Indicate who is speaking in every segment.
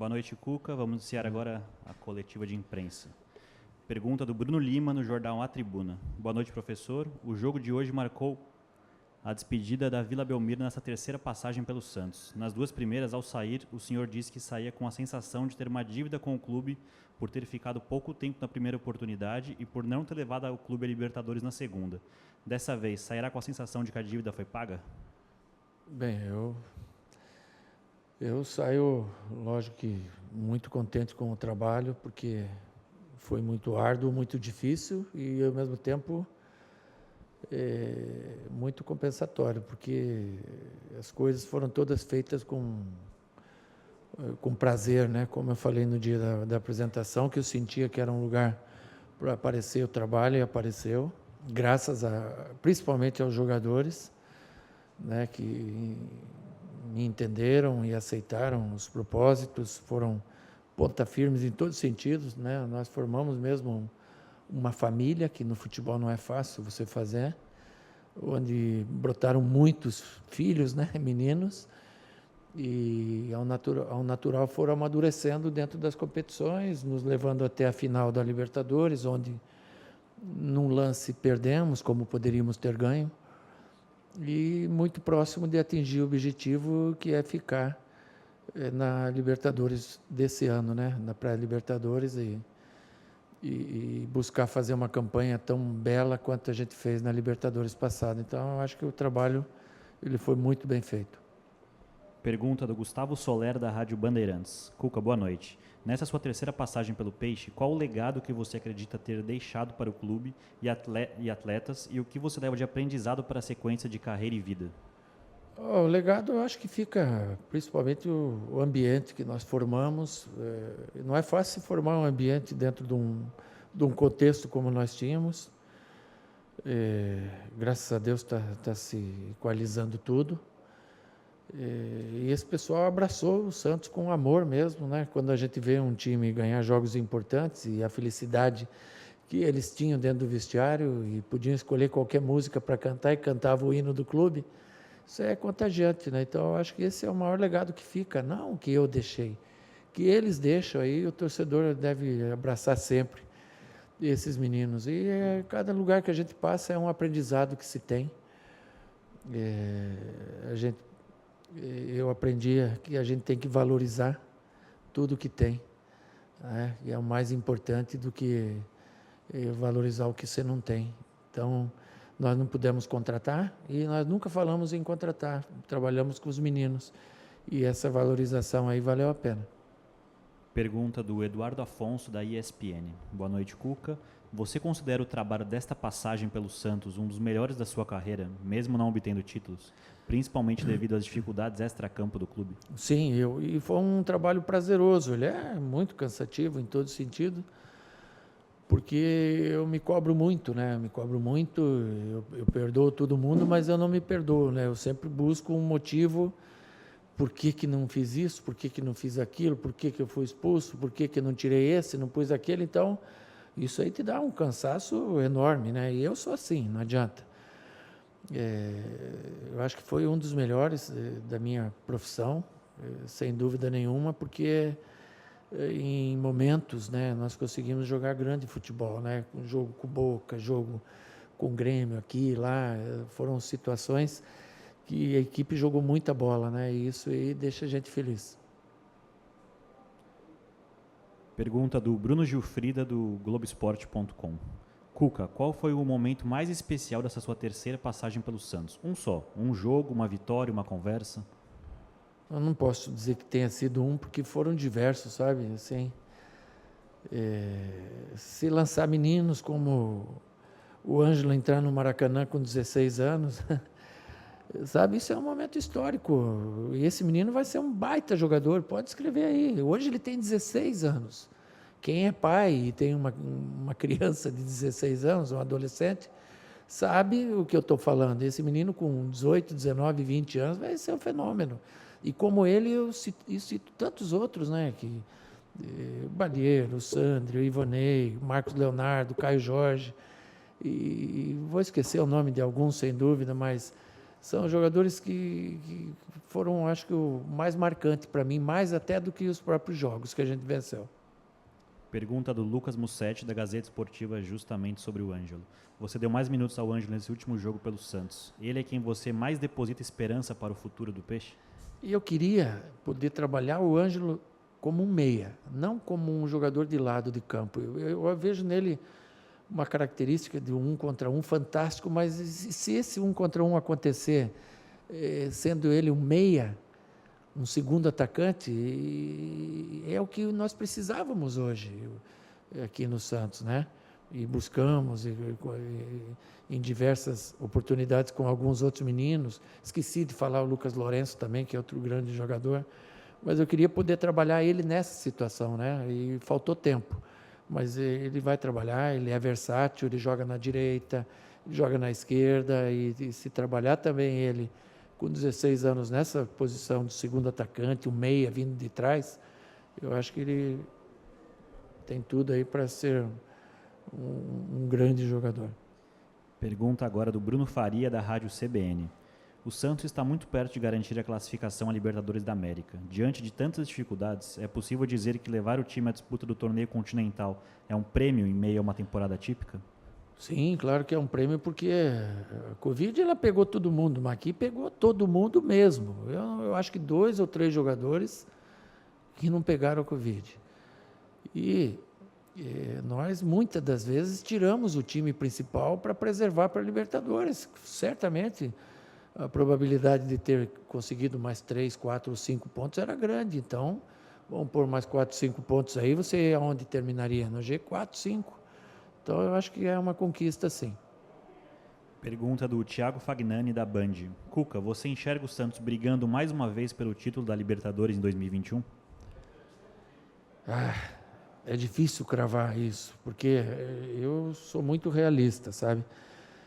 Speaker 1: Boa noite, Cuca. Vamos iniciar agora a coletiva de imprensa. Pergunta do Bruno Lima, no jornal A Tribuna. Boa noite, professor. O jogo de hoje marcou a despedida da Vila Belmiro nessa terceira passagem pelo Santos. Nas duas primeiras, ao sair, o senhor disse que saía com a sensação de ter uma dívida com o clube por ter ficado pouco tempo na primeira oportunidade e por não ter levado o clube a Libertadores na segunda. Dessa vez, sairá com a sensação de que a dívida foi paga?
Speaker 2: Bem, eu saio, lógico que muito contente com o trabalho, porque foi muito árduo, muito difícil e, ao mesmo tempo, muito compensatório, porque as coisas foram todas feitas com prazer, né? Como eu falei no dia da apresentação, que eu sentia que era um lugar para aparecer o trabalho, e apareceu, principalmente aos jogadores, né, que me entenderam e aceitaram os propósitos, foram ponta firmes em todos os sentidos, né? Nós formamos mesmo uma família, que no futebol não é fácil você fazer, onde brotaram muitos filhos, né, meninos, e ao natural foram amadurecendo dentro das competições, nos levando até a final da Libertadores, onde num lance perdemos, como poderíamos ter ganho, e muito próximo de atingir o objetivo, que é ficar na Libertadores desse ano, né? Na pré-Libertadores, e buscar fazer uma campanha tão bela quanto a gente fez na Libertadores passada. Então, eu acho que o trabalho ele foi muito bem feito.
Speaker 1: Pergunta do Gustavo Soler, da Rádio Bandeirantes. Cuca, boa noite. Nessa sua terceira passagem pelo Peixe, qual o legado que você acredita ter deixado para o clube e atletas e o que você leva de aprendizado para a sequência de carreira e vida?
Speaker 2: O legado, eu acho que fica principalmente o ambiente que nós formamos. Não é fácil formar um ambiente dentro de um contexto como nós tínhamos. Graças a Deus está se equalizando tudo. E esse pessoal abraçou o Santos com amor mesmo, né? Quando a gente vê um time ganhar jogos importantes e a felicidade que eles tinham dentro do vestiário e podiam escolher qualquer música para cantar e cantavam o hino do clube, isso é contagiante, né? Então, eu acho que esse é o maior legado que fica, não o que eu deixei, que eles deixam aí, o torcedor deve abraçar sempre esses meninos. E cada lugar que a gente passa é um aprendizado que se tem. Eu aprendi que a gente tem que valorizar tudo que tem, né? E é o mais importante do que valorizar o que você não tem. Então, nós não pudemos contratar e nós nunca falamos em contratar, trabalhamos com os meninos e essa valorização aí valeu a pena.
Speaker 1: Pergunta do Eduardo Afonso, da ESPN. Boa noite, Cuca. Você considera o trabalho desta passagem pelo Santos um dos melhores da sua carreira, mesmo não obtendo títulos, principalmente devido às dificuldades extra-campo do clube?
Speaker 2: Sim, e foi um trabalho prazeroso. Ele é muito cansativo em todo sentido, porque eu me cobro muito, né? Me cobro muito, eu perdoo todo mundo, mas eu não me perdoo, né? Eu sempre busco um motivo. Por que não fiz isso? Por que não fiz aquilo? Por que eu fui expulso? Por que não tirei esse, não pus aquele? Então, isso aí te dá um cansaço enorme, né? E eu sou assim, não adianta. Eu acho que foi um dos melhores da minha profissão, sem dúvida nenhuma, porque em momentos, né, nós conseguimos jogar grande futebol, né? Jogo com Boca, jogo com Grêmio aqui e lá, foram situações que a equipe jogou muita bola, né? E isso aí deixa a gente feliz.
Speaker 1: Pergunta do Bruno Gilfrida, do Globoesporte.com. Cuca, qual foi o momento mais especial dessa sua terceira passagem pelo Santos? Um só, um jogo, uma vitória, uma conversa?
Speaker 2: Eu não posso dizer que tenha sido um, porque foram diversos, sabe? Assim, se lançar meninos como o Ângelo entrar no Maracanã com 16 anos... Sabe, isso é um momento histórico. E esse menino vai ser um baita jogador, pode escrever aí. Hoje ele tem 16 anos. Quem é pai e tem uma criança de 16 anos, um adolescente, sabe o que eu estou falando. Esse menino com 18, 19, 20 anos vai ser um fenômeno. E como ele, eu cito tantos outros, né? Balheiro, o Sandro, o Ivonei, o Marcos Leonardo, o Caio Jorge. E vou esquecer o nome de alguns, sem dúvida, mas... são jogadores que foram, acho que, o mais marcante para mim, mais até do que os próprios jogos que a gente venceu.
Speaker 1: Pergunta do Lucas Mussetti, da Gazeta Esportiva, justamente sobre o Ângelo. Você deu mais minutos ao Ângelo nesse último jogo pelo Santos. Ele é quem você mais deposita esperança para o futuro do Peixe?
Speaker 2: E eu queria poder trabalhar o Ângelo como um meia, não como um jogador de lado de campo. Eu vejo nele uma característica de um contra um fantástico, mas se esse um contra um acontecer, sendo ele um meia, um segundo atacante, é o que nós precisávamos hoje aqui no Santos, né? E buscamos em diversas oportunidades com alguns outros meninos. Esqueci de falar o Lucas Lourenço também, que é outro grande jogador, mas eu queria poder trabalhar ele nessa situação, né? E faltou tempo. Mas ele vai trabalhar, ele é versátil, ele joga na direita, ele joga na esquerda, e se trabalhar também ele com 16 anos nessa posição de segundo atacante, o meia vindo de trás, eu acho que ele tem tudo aí para ser um grande jogador.
Speaker 1: Pergunta agora do Bruno Faria, da Rádio CBN. O Santos está muito perto de garantir a classificação à Libertadores da América. Diante de tantas dificuldades, é possível dizer que levar o time à disputa do torneio continental é um prêmio em meio a uma temporada típica?
Speaker 2: Sim, claro que é um prêmio, porque a Covid ela pegou todo mundo, mas aqui pegou todo mundo mesmo. Eu acho que 2 ou 3 jogadores que não pegaram a Covid. E nós, muitas das vezes, tiramos o time principal para preservar para a Libertadores. Certamente, a probabilidade de ter conseguido mais 3, 4 ou 5 pontos era grande. Então, vamos pôr mais 4, 5 pontos aí, você aonde terminaria? No G4, 5. Então, eu acho que é uma conquista, sim.
Speaker 1: Pergunta do Thiago Fagnani, da Band. Cuca, você enxerga o Santos brigando mais uma vez pelo título da Libertadores em 2021?
Speaker 2: É difícil cravar isso, porque eu sou muito realista, sabe?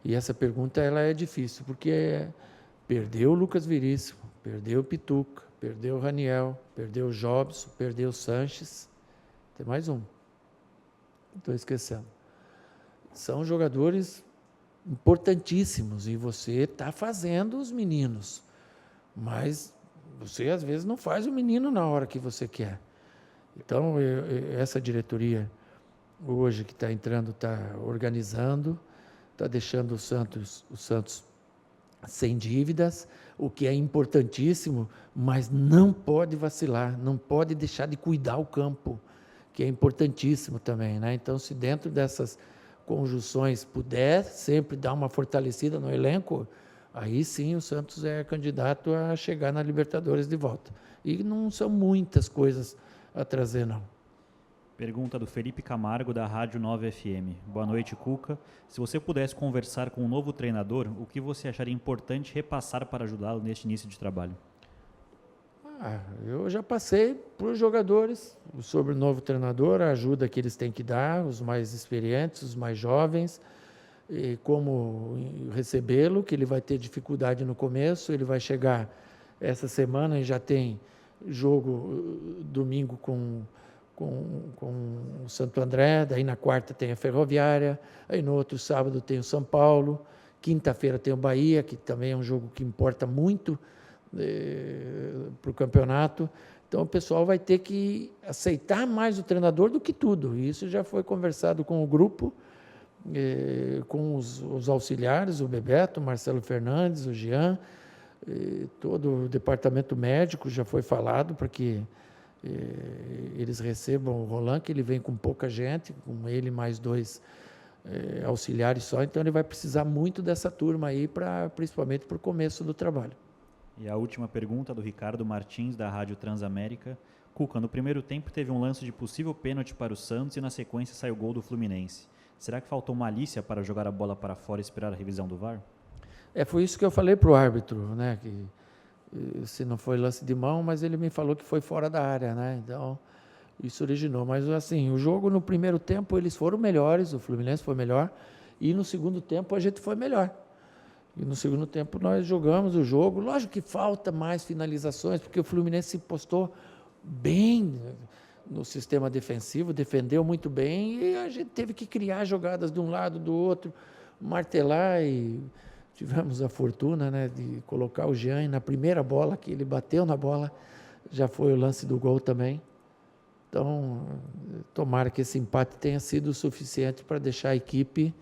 Speaker 2: E essa pergunta ela é difícil, porque perdeu o Lucas Veríssimo, perdeu o Pituca, perdeu o Raniel, perdeu o Jobson, perdeu o Sanches. Tem mais um. Estou esquecendo. São jogadores importantíssimos e você está fazendo os meninos, mas você às vezes não faz o menino na hora que você quer. Então, essa diretoria hoje que está entrando, está organizando, está deixando o Santos sem dívidas, o que é importantíssimo, mas não pode vacilar, não pode deixar de cuidar o campo, que é importantíssimo também, né? Então, se dentro dessas conjunções puder sempre dar uma fortalecida no elenco, aí sim o Santos é candidato a chegar na Libertadores de volta. E não são muitas coisas a trazer, não.
Speaker 1: Pergunta do Felipe Camargo, da Rádio 9 FM. Boa noite, Cuca. Se você pudesse conversar com um novo treinador, o que você acharia importante repassar para ajudá-lo neste início de trabalho?
Speaker 2: Eu já passei para os jogadores sobre o novo treinador, a ajuda que eles têm que dar, os mais experientes, os mais jovens, e como recebê-lo, que ele vai ter dificuldade no começo, ele vai chegar essa semana e já tem jogo domingo com o Santo André, daí na quarta tem a Ferroviária, aí no outro sábado tem o São Paulo, quinta-feira tem o Bahia, que também é um jogo que importa muito para o campeonato. Então o pessoal vai ter que aceitar mais o treinador do que tudo. E isso já foi conversado com o grupo, com os auxiliares, o Bebeto, o Marcelo Fernandes, o Jean, todo o departamento médico já foi falado para que eles recebam o Roland, que ele vem com pouca gente, com ele mais 2 auxiliares só, então ele vai precisar muito dessa turma aí, principalmente para o começo do trabalho.
Speaker 1: E a última pergunta do Ricardo Martins, da Rádio Transamérica. Cuca, no primeiro tempo teve um lance de possível pênalti para o Santos e na sequência saiu o gol do Fluminense. Será que faltou malícia para jogar a bola para fora e esperar a revisão do VAR?
Speaker 2: Foi isso que eu falei para o árbitro, né? Que se não foi lance de mão, mas ele me falou que foi fora da área, né? Então, isso originou. Mas, assim, o jogo no primeiro tempo eles foram melhores, o Fluminense foi melhor, e no segundo tempo a gente foi melhor. E no segundo tempo nós jogamos o jogo. Lógico que falta mais finalizações, porque o Fluminense se postou bem no sistema defensivo, defendeu muito bem, e a gente teve que criar jogadas de um lado, do outro, martelar e tivemos a fortuna, né, de colocar o Jean na primeira bola, que ele bateu na bola, já foi o lance do gol também. Então, tomara que esse empate tenha sido suficiente para deixar a equipe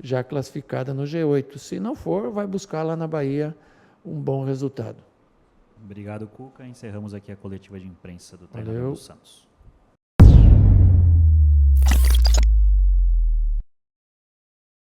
Speaker 2: já classificada no G8. Se não for, vai buscar lá na Bahia um bom resultado.
Speaker 1: Obrigado, Cuca. Encerramos aqui a coletiva de imprensa do treinador do Santos.